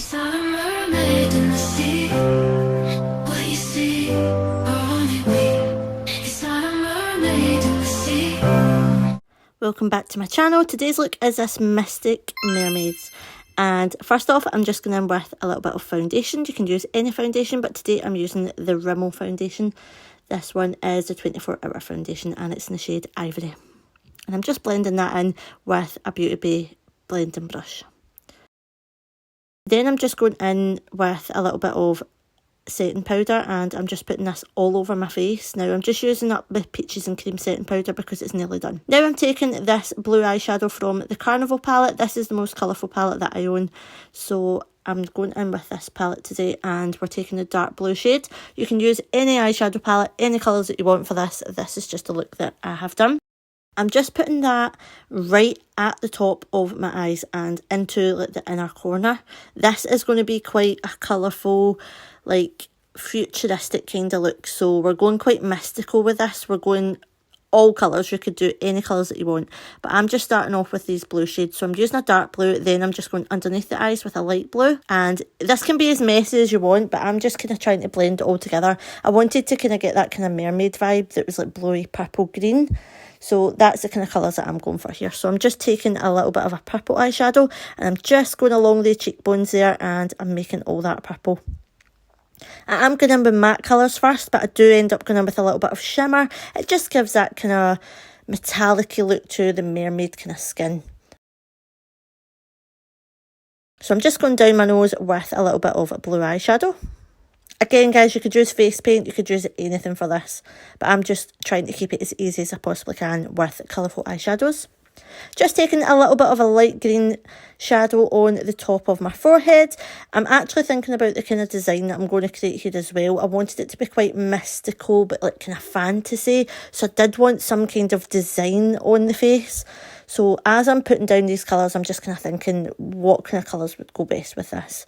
It's not a mermaid in the sea. What you see, or only we. It's not a mermaid in the sea. Welcome back to my channel. Today's look is this Mystic Mermaids. And first off, I'm just going in with a little bit of foundation. You can use any foundation, but today I'm using the Rimmel foundation. This one is a 24-hour foundation and it's in the shade Ivory. And I'm just blending that in with a Beauty Bay blending brush. Then I'm just going in with a little bit of setting powder and I'm just putting this all over my face. Now I'm just using up the peaches and cream setting powder because it's nearly done. Now I'm taking this blue eyeshadow from the Carnival palette. This is the most colourful palette that I own, so I'm going in with this palette today and we're taking the dark blue shade. You can use any eyeshadow palette, any colours that you want for this. This is just a look that I have done. I'm just putting that right at the top of my eyes and into like the inner corner. This is going to be quite a colourful, like futuristic kind of look. So we're going quite mystical with this. We're going all colours. You could do any colours that you want. But I'm just starting off with these blue shades. So I'm using a dark blue. Then I'm just going underneath the eyes with a light blue. And this can be as messy as you want. But I'm just kind of trying to blend it all together. I wanted to kind of get that kind of mermaid vibe that was like bluey, purple, green. So that's the kind of colours that I'm going for here. So I'm just taking a little bit of a purple eyeshadow and I'm just going along the cheekbones there and I'm making all that purple. I am going in with matte colours first, but I do end up going in with a little bit of shimmer. It just gives that kind of metallic-y look to the mermaid kind of skin. So I'm just going down my nose with a little bit of blue eyeshadow. Again, guys, you could use face paint, you could use anything for this, but I'm just trying to keep it as easy as I possibly can with colourful eyeshadows. Just taking a little bit of a light green shadow on the top of my forehead. I'm actually thinking about the kind of design that I'm going to create here as well. I wanted it to be quite mystical, but like kind of fantasy. So I did want some kind of design on the face. So as I'm putting down these colours, I'm just kind of thinking what kind of colours would go best with this.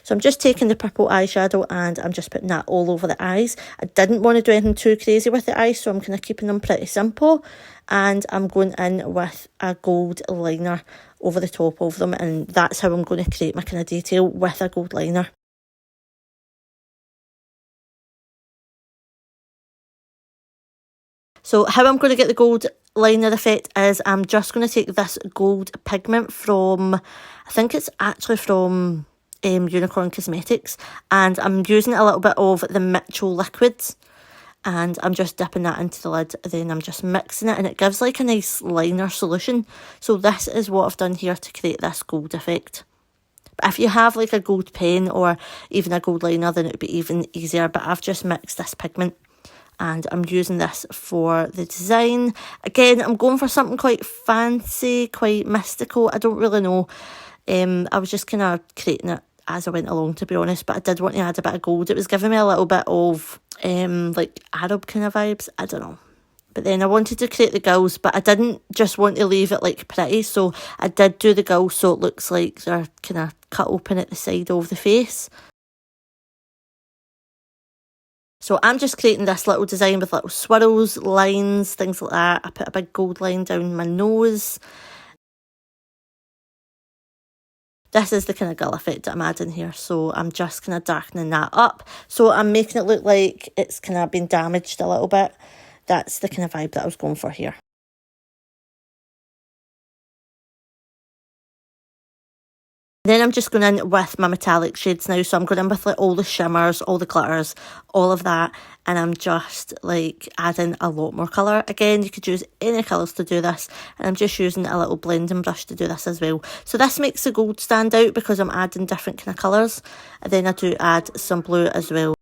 So I'm just taking the purple eyeshadow and I'm just putting that all over the eyes. I didn't want to do anything too crazy with the eyes, so I'm kind of keeping them pretty simple. And I'm going in with a gold liner over the top of them, and that's how I'm going to create my kind of detail with a gold liner. So how I'm going to get the gold liner effect is I'm just going to take this gold pigment from, I think it's actually from Unicorn Cosmetics, and I'm using a little bit of the Mitchell liquids and I'm just dipping that into the lid, then I'm just mixing it and it gives like a nice liner solution. So this is what I've done here to create this gold effect. But if you have like a gold pen or even a gold liner, then it would be even easier, but I've just mixed this pigment and I'm using this for the design. Again, I'm going for something quite fancy, quite mystical. I don't really know. I was just kind of creating it as I went along, to be honest, but I did want to add a bit of gold. It was giving me a little bit of like Arab kind of vibes. I don't know. But then I wanted to create the gulls, but I didn't just want to leave it like pretty, so I did do the gulls so it looks like they're kind of cut open at the side of the face. So I'm just creating this little design with little swirls, lines, things like that. I put a big gold line down my nose. This is the kind of gull effect that I'm adding here, so I'm just kind of darkening that up. So I'm making it look like it's kind of been damaged a little bit. That's the kind of vibe that I was going for here. Then I'm just going in with my metallic shades now. So I'm going in with like all the shimmers, all the glitters, all of that. And I'm just like adding a lot more colour. Again, you could use any colours to do this. And I'm just using a little blending brush to do this as well. So this makes the gold stand out because I'm adding different kind of colours. And then I do add some blue as well.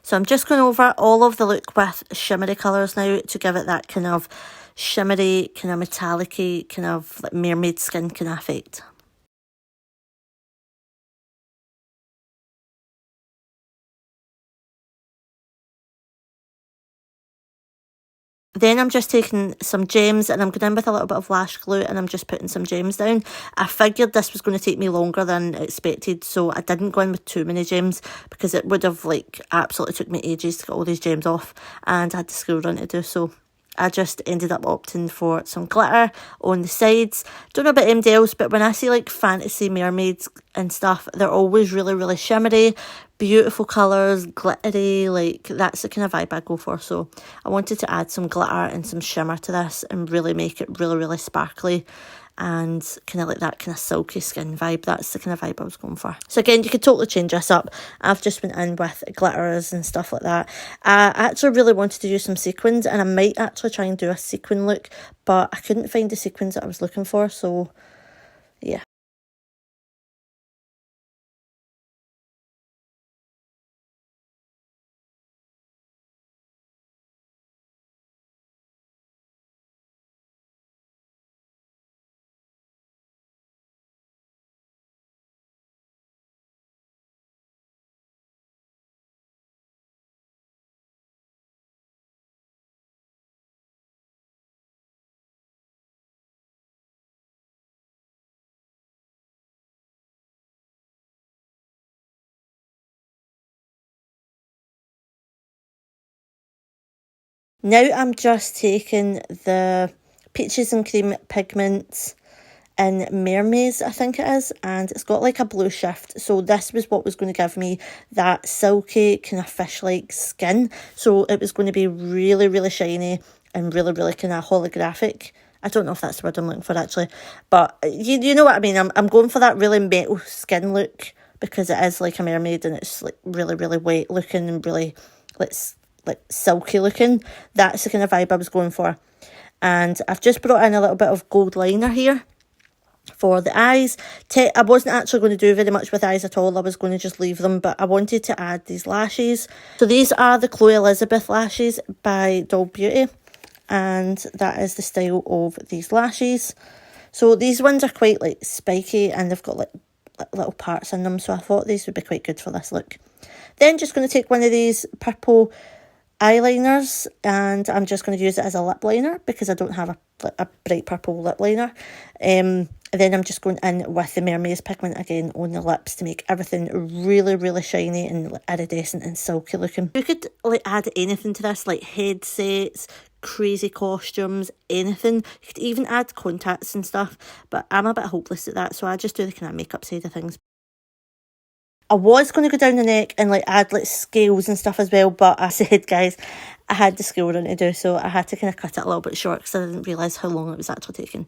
So I'm just going over all of the look with shimmery colours now to give it that kind of shimmery, kind of metallic-y, kind of like mermaid skin kind of effect. Then I'm just taking some gems and I'm going in with a little bit of lash glue and I'm just putting some gems down. I figured this was going to take me longer than expected, so I didn't go in with too many gems because it would have like absolutely took me ages to get all these gems off and I had the school run to do, so I just ended up opting for some glitter on the sides. Don't know about anybody else, but when I see like fantasy mermaids and stuff, they're always really, really shimmery, beautiful colours, glittery, like that's the kind of vibe I go for. So I wanted to add some glitter and some shimmer to this and really make it really, really sparkly and kind of like that kind of silky skin vibe. That's the kind of vibe I was going for. So again, you could totally change this up. I've just went in with glitters and stuff like that. I actually really wanted to use some sequins and I might actually try and do a sequin look, but I couldn't find the sequins that I was looking for, so yeah. Now I'm just taking the Peaches and Cream pigments in Mermaid, I think it is, and it's got like a blue shift, so this was what was going to give me that silky kind of fish-like skin, so it was going to be really, really shiny and really, really kind of holographic. I don't know if that's the word I'm looking for actually, but you know what I mean. I'm going for that really metal skin look because it is like a mermaid and it's like really, really wet looking and really like silky looking. That's the kind of vibe I was going for. And I've just brought in a little bit of gold liner here for the eyes. I wasn't actually going to do very much with eyes at all. I was going to just leave them, but I wanted to add these lashes. So these are the Chloe Elizabeth lashes by Doll Beauty, and that is the style of these lashes. So these ones are quite like spiky and they've got like little parts in them, so I thought these would be quite good for this look. Then just going to take one of these purple eyeliners and I'm just going to use it as a lip liner because I don't have a bright purple lip liner. And then I'm just going in with the Mermaid pigment again on the lips to make everything really, really shiny and iridescent and silky looking. You could like add anything to this, like headsets, crazy costumes, anything. You could even add contacts and stuff, but I'm a bit hopeless at that, so I just do the kind of makeup side of things. I was going to go down the neck and like add like scales and stuff as well, but I said, guys, I had the scale run to do, so I had to kind of cut it a little bit short because I didn't realise how long it was actually taking.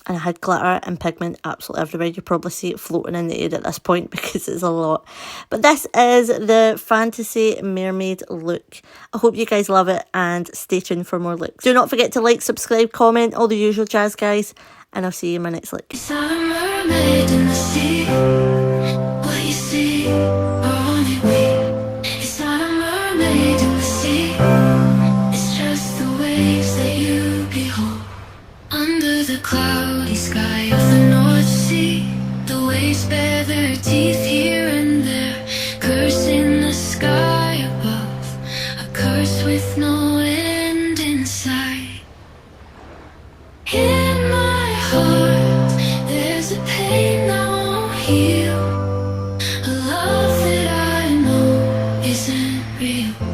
And I had glitter and pigment absolutely everywhere. You probably see it floating in the air at this point because it's a lot. But this is the Fantasy Mermaid look. I hope you guys love it and stay tuned for more looks. Do not forget to like, subscribe, comment, all the usual jazz, guys. And I'll see you in my next look. It's not a mermaid in the sea. What you see are only we. It's not a mermaid in the sea. It's just the waves that you behold. Under the cloudy sky of the North Sea, the waves bare their teeth here and there, cursing the sky above, a curse with no end in sight. In my heart, there's a pain that won't heal, a love that I know isn't real.